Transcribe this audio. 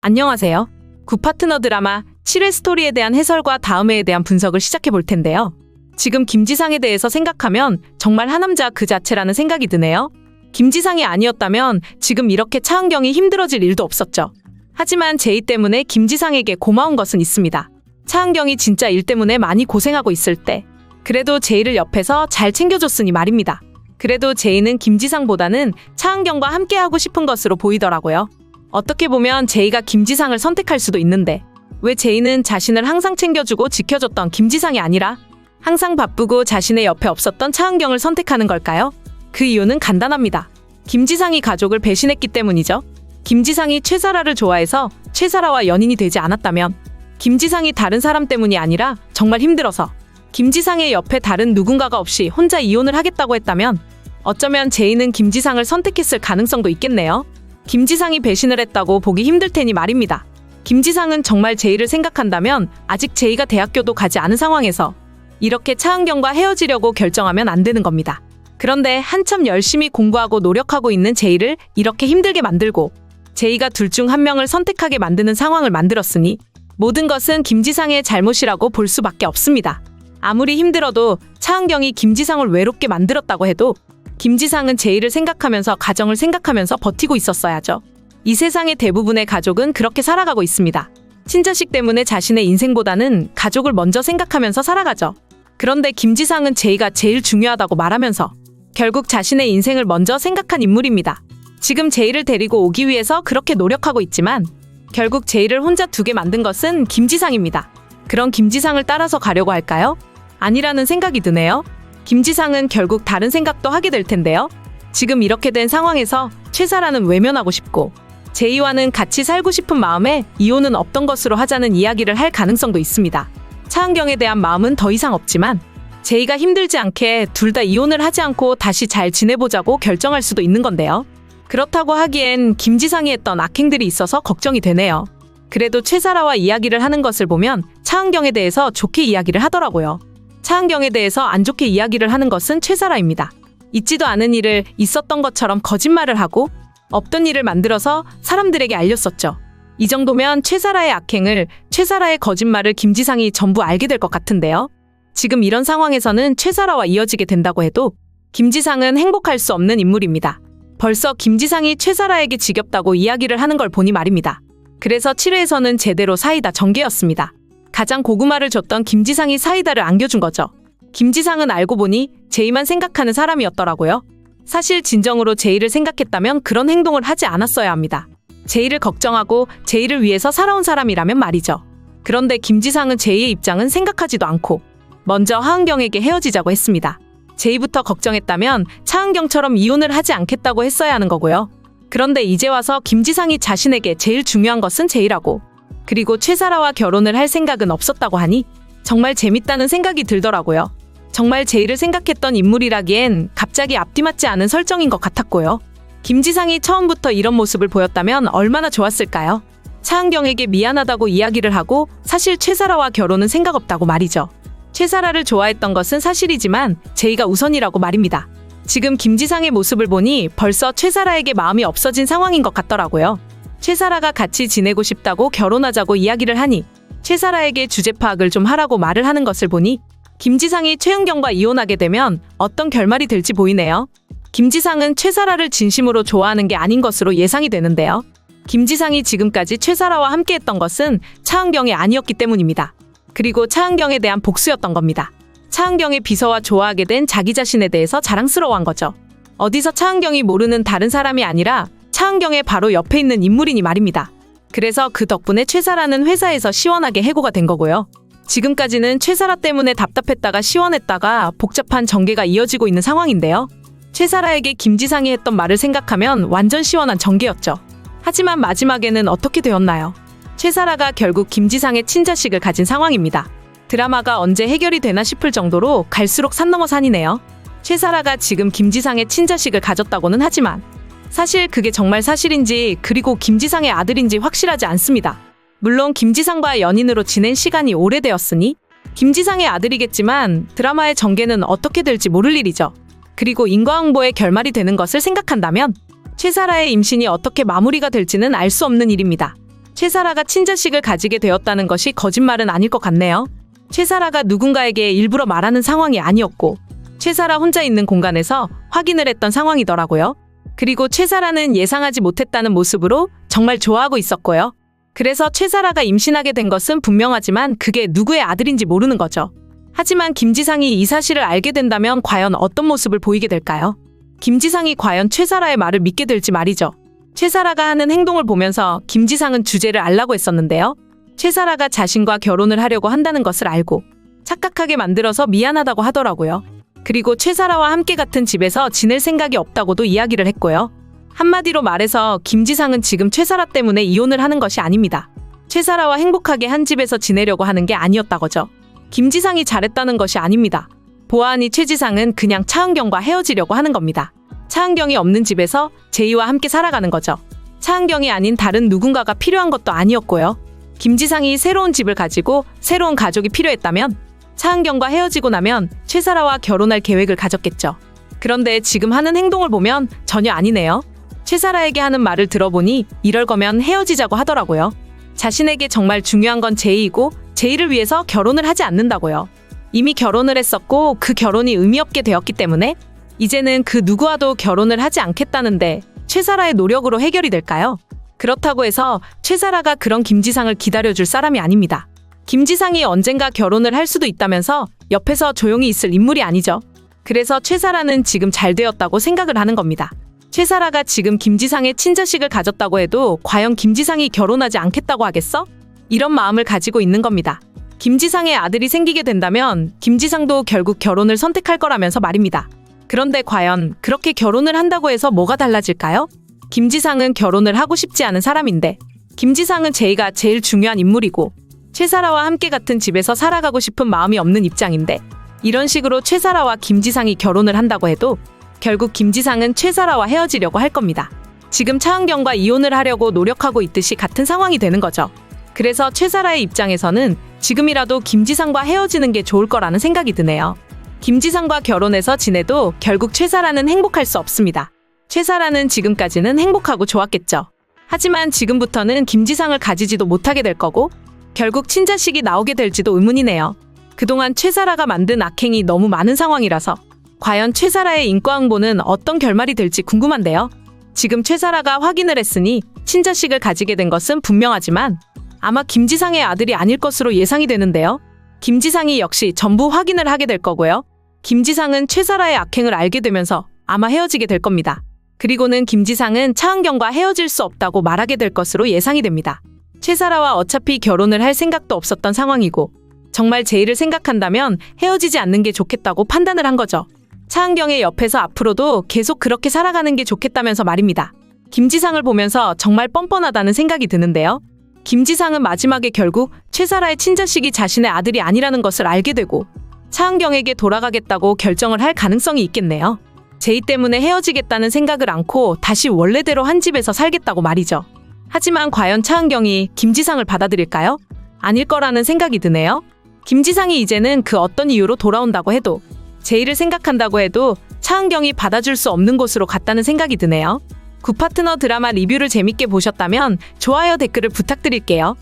안녕하세요. 구파트너 드라마 7회 스토리에 대한 해설과 다음 회에 대한 분석을 시작해 볼 텐데요. 지금 김지상에 대해서 생각하면 정말 한 남자 그 자체라는 생각이 드네요. 김지상이 아니었다면 지금 이렇게 차은경이 힘들어질 일도 없었죠. 하지만 제이 때문에 김지상에게 고마운 것은 있습니다. 차은경이 진짜 일 때문에 많이 고생하고 있을 때 그래도 제이를 옆에서 잘 챙겨줬으니 말입니다. 그래도 제이는 김지상보다는 차은경과 함께하고 싶은 것으로 보이더라고요. 어떻게 보면 제이가 김지상을 선택할 수도 있는데 왜 제이는 자신을 항상 챙겨주고 지켜줬던 김지상이 아니라 항상 바쁘고 자신의 옆에 없었던 차은경을 선택하는 걸까요? 그 이유는 간단합니다. 김지상이 가족을 배신했기 때문이죠. 김지상이 최사라를 좋아해서 최사라와 연인이 되지 않았다면 김지상이 다른 사람 때문이 아니라 정말 힘들어서 김지상의 옆에 다른 누군가가 없이 혼자 이혼을 하겠다고 했다면 어쩌면 제이는 김지상을 선택했을 가능성도 있겠네요. 김지상이 배신을 했다고 보기 힘들 테니 말입니다. 김지상은 정말 제이를 생각한다면 아직 제이가 대학교도 가지 않은 상황에서 이렇게 차은경과 헤어지려고 결정하면 안 되는 겁니다. 그런데 한참 열심히 공부하고 노력하고 있는 제이를 이렇게 힘들게 만들고 제이가 둘 중 한 명을 선택하게 만드는 상황을 만들었으니 모든 것은 김지상의 잘못이라고 볼 수밖에 없습니다. 아무리 힘들어도 차은경이 김지상을 외롭게 만들었다고 해도 김지상은 제이를 생각하면서 가정을 생각하면서 버티고 있었어야죠. 이 세상의 대부분의 가족은 그렇게 살아가고 있습니다. 친자식 때문에 자신의 인생보다는 가족을 먼저 생각하면서 살아가죠. 그런데 김지상은 제이가 제일 중요하다고 말하면서 결국 자신의 인생을 먼저 생각한 인물입니다. 지금 제이를 데리고 오기 위해서 그렇게 노력하고 있지만 결국 제이를 혼자 두게 만든 것은 김지상입니다. 그런 김지상을 따라서 가려고 할까요? 아니라는 생각이 드네요. 김지상은 결국 다른 생각도 하게 될 텐데요. 지금 이렇게 된 상황에서 최사라는 외면하고 싶고 제이와는 같이 살고 싶은 마음에 이혼은 없던 것으로 하자는 이야기를 할 가능성도 있습니다. 차은경에 대한 마음은 더 이상 없지만 제이가 힘들지 않게 둘 다 이혼을 하지 않고 다시 잘 지내보자고 결정할 수도 있는 건데요. 그렇다고 하기엔 김지상이 했던 악행들이 있어서 걱정이 되네요. 그래도 최사라와 이야기를 하는 것을 보면 차은경에 대해서 좋게 이야기를 하더라고요. 차은경에 대해서 안 좋게 이야기를 하는 것은 최사라입니다. 있지도 않은 일을 있었던 것처럼 거짓말을 하고 없던 일을 만들어서 사람들에게 알렸었죠. 이 정도면 최사라의 악행을, 최사라의 거짓말을 김지상이 전부 알게 될 것 같은데요. 지금 이런 상황에서는 최사라와 이어지게 된다고 해도 김지상은 행복할 수 없는 인물입니다. 벌써 김지상이 최사라에게 지겹다고 이야기를 하는 걸 보니 말입니다. 그래서 7회에서는 제대로 사이다 전개였습니다. 가장 고구마를 줬던 김지상이 사이다를 안겨준 거죠. 김지상은 알고 보니 제이만 생각하는 사람이었더라고요. 사실 진정으로 제이를 생각했다면 그런 행동을 하지 않았어야 합니다. 제이를 걱정하고 제이를 위해서 살아온 사람이라면 말이죠. 그런데 김지상은 제이의 입장은 생각하지도 않고 먼저 하은경에게 헤어지자고 했습니다. 제이부터 걱정했다면 차은경처럼 이혼을 하지 않겠다고 했어야 하는 거고요. 그런데 이제 와서 김지상이 자신에게 제일 중요한 것은 제이라고 그리고 최사라와 결혼을 할 생각은 없었다고 하니 정말 재밌다는 생각이 들더라고요. 정말 제이를 생각했던 인물이라기엔 갑자기 앞뒤 맞지 않은 설정인 것 같았고요. 김지상이 처음부터 이런 모습을 보였다면 얼마나 좋았을까요? 차은경에게 미안하다고 이야기를 하고 사실 최사라와 결혼은 생각 없다고 말이죠. 최사라를 좋아했던 것은 사실이지만 제이가 우선이라고 말입니다. 지금 김지상의 모습을 보니 벌써 최사라에게 마음이 없어진 상황인 것 같더라고요. 최사라가 같이 지내고 싶다고 결혼하자고 이야기를 하니 최사라에게 주제 파악을 좀 하라고 말을 하는 것을 보니 김지상이 최은경과 이혼하게 되면 어떤 결말이 될지 보이네요. 김지상은 최사라를 진심으로 좋아하는 게 아닌 것으로 예상이 되는데요. 김지상이 지금까지 최사라와 함께했던 것은 차은경이 아니었기 때문입니다. 그리고 차은경에 대한 복수였던 겁니다. 차은경의 비서와 좋아하게 된 자기 자신에 대해서 자랑스러워한 거죠. 어디서 차은경이 모르는 다른 사람이 아니라 차은경의 바로 옆에 있는 인물이니 말입니다. 그래서 그 덕분에 최사라는 회사에서 시원하게 해고가 된 거고요. 지금까지는 최사라 때문에 답답했다가 시원했다가 복잡한 전개가 이어지고 있는 상황인데요. 최사라에게 김지상이 했던 말을 생각하면 완전 시원한 전개였죠. 하지만 마지막에는 어떻게 되었나요? 최사라가 결국 김지상의 친자식을 가진 상황입니다. 드라마가 언제 해결이 되나 싶을 정도로 갈수록 산 넘어 산이네요. 최사라가 지금 김지상의 친자식을 가졌다고는 하지만 사실 그게 정말 사실인지 그리고 김지상의 아들인지 확실하지 않습니다. 물론 김지상과 연인으로 지낸 시간이 오래되었으니 김지상의 아들이겠지만 드라마의 전개는 어떻게 될지 모를 일이죠. 그리고 인과응보의 결말이 되는 것을 생각한다면 최사라의 임신이 어떻게 마무리가 될지는 알 수 없는 일입니다. 최사라가 친자식을 가지게 되었다는 것이 거짓말은 아닐 것 같네요. 최사라가 누군가에게 일부러 말하는 상황이 아니었고 최사라 혼자 있는 공간에서 확인을 했던 상황이더라고요. 그리고 최사라는 예상하지 못했다는 모습으로 정말 좋아하고 있었고요. 그래서 최사라가 임신하게 된 것은 분명하지만 그게 누구의 아들인지 모르는 거죠. 하지만 김지상이 이 사실을 알게 된다면 과연 어떤 모습을 보이게 될까요? 김지상이 과연 최사라의 말을 믿게 될지 말이죠. 최사라가 하는 행동을 보면서 김지상은 주제를 알라고 했었는데요. 최사라가 자신과 결혼을 하려고 한다는 것을 알고 착각하게 만들어서 미안하다고 하더라고요. 그리고 최사라와 함께 같은 집에서 지낼 생각이 없다고도 이야기를 했고요. 한마디로 말해서 김지상은 지금 최사라 때문에 이혼을 하는 것이 아닙니다. 최사라와 행복하게 한 집에서 지내려고 하는 게 아니었다고죠. 김지상이 잘했다는 것이 아닙니다. 보아하니 최지상은 그냥 차은경과 헤어지려고 하는 겁니다. 차은경이 없는 집에서 제이와 함께 살아가는 거죠. 차은경이 아닌 다른 누군가가 필요한 것도 아니었고요. 김지상이 새로운 집을 가지고 새로운 가족이 필요했다면 차은경과 헤어지고 나면 최사라와 결혼할 계획을 가졌겠죠. 그런데 지금 하는 행동을 보면 전혀 아니네요. 최사라에게 하는 말을 들어보니 이럴 거면 헤어지자고 하더라고요. 자신에게 정말 중요한 건 제이이고 제이를 위해서 결혼을 하지 않는다고요. 이미 결혼을 했었고 그 결혼이 의미 없게 되었기 때문에 이제는 그 누구와도 결혼을 하지 않겠다는데 최사라의 노력으로 해결이 될까요? 그렇다고 해서 최사라가 그런 김지상을 기다려줄 사람이 아닙니다. 김지상이 언젠가 결혼을 할 수도 있다면서 옆에서 조용히 있을 인물이 아니죠. 그래서 최사라는 지금 잘 되었다고 생각을 하는 겁니다. 최사라가 지금 김지상의 친자식을 가졌다고 해도 과연 김지상이 결혼하지 않겠다고 하겠어? 이런 마음을 가지고 있는 겁니다. 김지상의 아들이 생기게 된다면 김지상도 결국 결혼을 선택할 거라면서 말입니다. 그런데 과연 그렇게 결혼을 한다고 해서 뭐가 달라질까요? 김지상은 결혼을 하고 싶지 않은 사람인데 김지상은 제이가 제일 중요한 인물이고 최사라와 함께 같은 집에서 살아가고 싶은 마음이 없는 입장인데 이런 식으로 최사라와 김지상이 결혼을 한다고 해도 결국 김지상은 최사라와 헤어지려고 할 겁니다. 지금 차은경과 이혼을 하려고 노력하고 있듯이 같은 상황이 되는 거죠. 그래서 최사라의 입장에서는 지금이라도 김지상과 헤어지는 게 좋을 거라는 생각이 드네요. 김지상과 결혼해서 지내도 결국 최사라는 행복할 수 없습니다. 최사라는 지금까지는 행복하고 좋았겠죠. 하지만 지금부터는 김지상을 가지지도 못하게 될 거고 결국 친자식이 나오게 될지도 의문이네요. 그동안 최사라가 만든 악행이 너무 많은 상황이라서 과연 최사라의 인과응보는 어떤 결말이 될지 궁금한데요. 지금 최사라가 확인을 했으니 친자식을 가지게 된 것은 분명하지만 아마 김지상의 아들이 아닐 것으로 예상이 되는데요. 김지상이 역시 전부 확인을 하게 될 거고요. 김지상은 최사라의 악행을 알게 되면서 아마 헤어지게 될 겁니다. 그리고는 김지상은 차은경과 헤어질 수 없다고 말하게 될 것으로 예상이 됩니다. 최사라와 어차피 결혼을 할 생각도 없었던 상황이고 정말 제이를 생각한다면 헤어지지 않는 게 좋겠다고 판단을 한 거죠. 차은경의 옆에서 앞으로도 계속 그렇게 살아가는 게 좋겠다면서 말입니다. 김지상을 보면서 정말 뻔뻔하다는 생각이 드는데요. 김지상은 마지막에 결국 최사라의 친자식이 자신의 아들이 아니라는 것을 알게 되고 차은경에게 돌아가겠다고 결정을 할 가능성이 있겠네요. 제이 때문에 헤어지겠다는 생각을 않고 다시 원래대로 한 집에서 살겠다고 말이죠. 하지만 과연 차은경이 김지상을 받아들일까요? 아닐 거라는 생각이 드네요. 김지상이 이제는 그 어떤 이유로 돌아온다고 해도 제이를 생각한다고 해도 차은경이 받아줄 수 없는 곳으로 갔다는 생각이 드네요. 굿파트너 드라마 리뷰를 재밌게 보셨다면 좋아요 댓글을 부탁드릴게요.